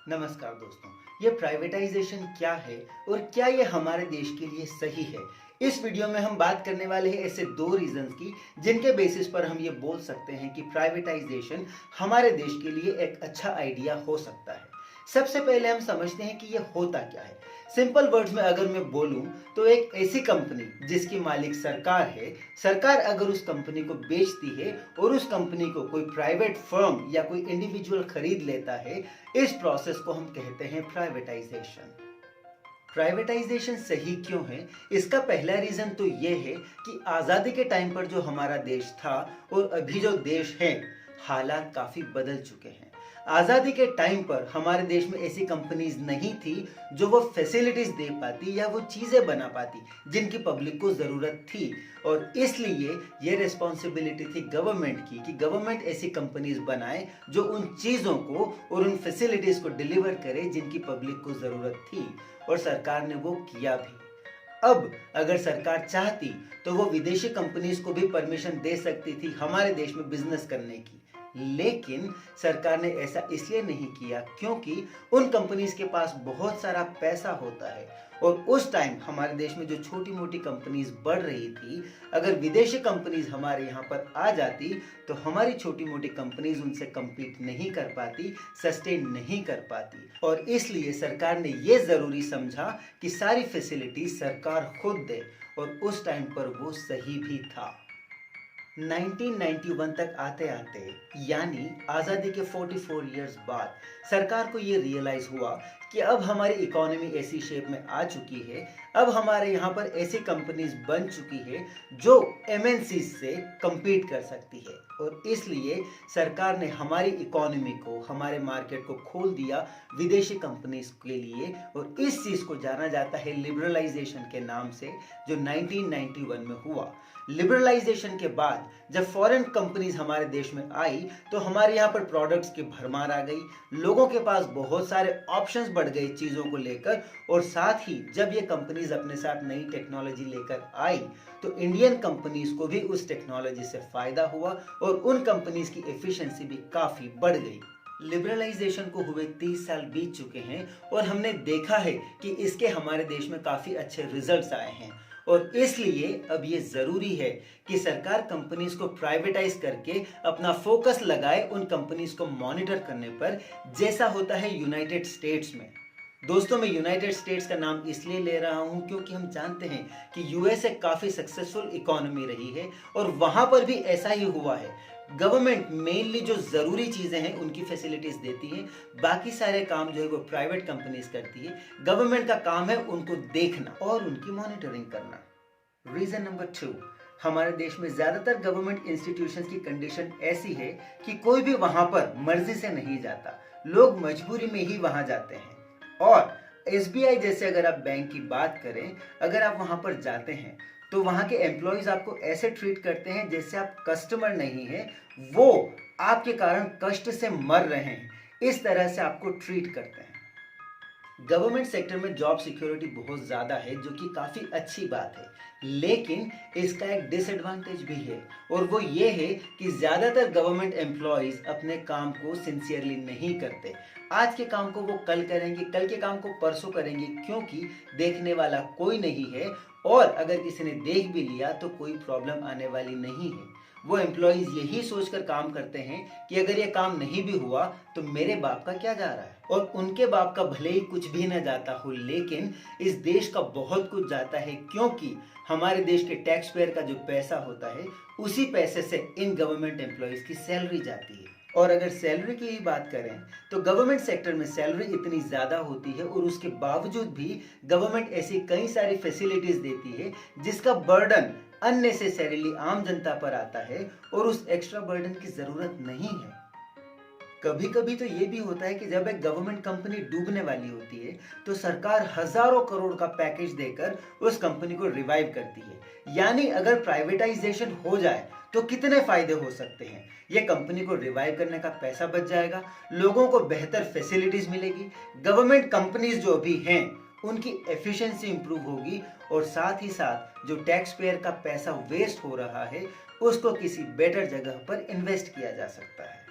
नमस्कार दोस्तों, ये प्राइवेटाइजेशन क्या है और क्या ये हमारे देश के लिए सही है? इस वीडियो में हम बात करने वाले हैं ऐसे दो रीजंस की जिनके बेसिस पर हम ये बोल सकते हैं कि प्राइवेटाइजेशन हमारे देश के लिए एक अच्छा आइडिया हो सकता है। सबसे पहले हम समझते हैं कि ये होता क्या है। सिंपल वर्ड्स में अगर मैं बोलूं तो एक ऐसी कंपनी जिसकी मालिक सरकार है, सरकार अगर उस कंपनी को बेचती है और उस कंपनी को कोई प्राइवेट फर्म या कोई इंडिविजुअल खरीद लेता है, इस प्रोसेस को हम कहते हैं प्राइवेटाइजेशन। प्राइवेटाइजेशन सही क्यों है? इसका पहला रीजन तो ये है कि आजादी के टाइम पर जो हमारा देश था और अभी जो देश है, हालात काफी बदल चुके हैं। आजादी के टाइम पर हमारे देश में ऐसी कंपनीज नहीं थी जो वो फैसिलिटीज दे पाती या वो चीजें बना पाती जिनकी पब्लिक को जरूरत थी, और इसलिए ये रिस्पॉन्सिबिलिटी थी गवर्नमेंट की कि गवर्नमेंट ऐसी कंपनीज बनाए जो उन चीजों को और उन फैसिलिटीज को डिलीवर करे जिनकी पब्लिक को जरूरत थी, और सरकार ने वो किया भी। अब अगर सरकार चाहती तो वो विदेशी कंपनीज को भी परमिशन दे सकती थी हमारे देश में बिजनेस करने की, लेकिन सरकार ने ऐसा इसलिए नहीं किया क्योंकि उन कंपनीज के पास बहुत सारा पैसा होता है, और उस टाइम हमारे देश में जो छोटी मोटी कंपनीज बढ़ रही थी, अगर विदेशी कंपनीज हमारे यहाँ पर आ जाती तो हमारी छोटी मोटी कंपनीज उनसे compete नहीं कर पाती, सस्टेन नहीं कर पाती, और इसलिए सरकार ने ये जरूरी समझा कि सारी फैसिलिटी सरकार खुद दे, और उस टाइम पर वो सही भी था। 1991 तक आते आते, यानी आज़ादी के 44 इयर्स बाद, सरकार को ये रियलाइज हुआ कि अब हमारी इकोनॉमी ऐसी शेप में आ चुकी है, अब हमारे यहाँ पर ऐसी कंपनीज बन चुकी है जो एमएनसी से compete कर सकती है, और इसलिए सरकार ने हमारी इकोनॉमी को, हमारे मार्केट को खोल दिया विदेशी कंपनीज के लिए, और इस चीज को जाना जाता है लिबरलाइजेशन के नाम से, जो 1991 में हुआ। लिबरलाइजेशन के बाद जब फॉरेन कंपनीज हमारे देश में आई तो हमारे यहाँ पर प्रोडक्ट्स की भरमार आ गई, लोगों के पास बहुत सारे ऑप्शंस बढ़ गए चीजों को लेकर, और साथ ही जब ये कंपनीज अपने साथ नई टेक्नोलॉजी लेकर आई तो इंडियन कंपनीज को भी उस टेक्नोलॉजी से फायदा हुआ और उन कंपनीज की एफिशिएंसी भी काफी बढ़ गई। लिबरलाइजेशन को हुए 30 साल बीत चुके हैं और हमने देखा है कि इसके हमारे देश में काफी अच्छे रिजल्ट्स आए हैं, और इसलिए अब ये जरूरी है कि सरकार कंपनीज को प्राइवेटाइज करके अपना फोकस लगाए उन कंपनीज को मॉनिटर करने पर, जैसा होता है यूनाइटेड स्टेट्स में। दोस्तों, मैं यूनाइटेड स्टेट्स का नाम इसलिए ले रहा हूं क्योंकि हम जानते हैं कि यूएस एक काफी सक्सेसफुल इकोनॉमी रही है, और वहां पर भी ऐसा ही हुआ है। गवर्नमेंट मेनली जो जरूरी चीजें हैं उनकी फैसिलिटीज देती है, बाकी सारे काम जो है वो प्राइवेट कंपनीज करती है। गवर्नमेंट का काम है उनको देखना और उनकी मॉनिटरिंग करना। रीजन नंबर 2, हमारे देश में ज्यादातर गवर्नमेंट इंस्टीट्यूशंस की कंडीशन ऐसी है कि कोई भी वहां पर मर्जी से नहीं जाता, लोग मजबूरी में ही वहां जाते हैं। और एसबीआई जैसे अगर आप बैंक की बात करें, अगर आप वहां पर जाते हैं तो वहां के एम्प्लॉयज आपको ऐसे ट्रीट करते हैं जैसे आप कस्टमर नहीं है, वो आपके कारण कष्ट से मर रहे हैं, इस तरह से आपको ट्रीट करते हैं। गवर्नमेंट सेक्टर में जॉब सिक्योरिटी बहुत ज़्यादा है, जो कि काफ़ी अच्छी बात है, लेकिन इसका एक डिसएडवांटेज भी है, और वो ये है कि ज़्यादातर गवर्नमेंट एम्प्लॉयज़ अपने काम को सिंसियरली नहीं करते। आज के काम को वो कल करेंगे, कल के काम को परसों करेंगे, क्योंकि देखने वाला कोई नहीं है, और अगर किसी ने देख भी लिया तो कोई प्रॉब्लम आने वाली नहीं है। वो एम्प्लॉयज यही सोचकर काम करते हैं कि अगर ये काम नहीं भी हुआ तो मेरे बाप का क्या जा रहा है, और उनके बाप का भले ही कुछ भी न जाता हो, लेकिन इस देश का बहुत कुछ जाता है, क्योंकि हमारे देश के टैक्स पेयर का जो पैसा होता है उसी पैसे से इन गवर्नमेंट एम्प्लॉयज की सैलरी जाती है। और अगर सैलरी की ही बात करें तो गवर्नमेंट सेक्टर में सैलरी इतनी ज़्यादा होती है, और उसके बावजूद भी गवर्नमेंट ऐसी कई सारी फैसिलिटीज़ देती है जिसका बर्डन अननेसेसरीली आम जनता पर आता है, और उस एक्स्ट्रा बर्डन की ज़रूरत नहीं है। कभी कभी तो ये भी होता है कि जब एक गवर्नमेंट कंपनी डूबने वाली होती है तो सरकार हजारों करोड़ का पैकेज देकर उस कंपनी को रिवाइव करती है। यानी अगर प्राइवेटाइजेशन हो जाए तो कितने फायदे हो सकते हैं। ये कंपनी को रिवाइव करने का पैसा बच जाएगा, लोगों को बेहतर फैसिलिटीज मिलेगी, गवर्नमेंट कंपनीज जो भी हैं उनकी एफिशिएंसी इंप्रूव होगी, और साथ ही साथ जो टैक्स पेयर का पैसा वेस्ट हो रहा है उसको किसी बेटर जगह पर इन्वेस्ट किया जा सकता है।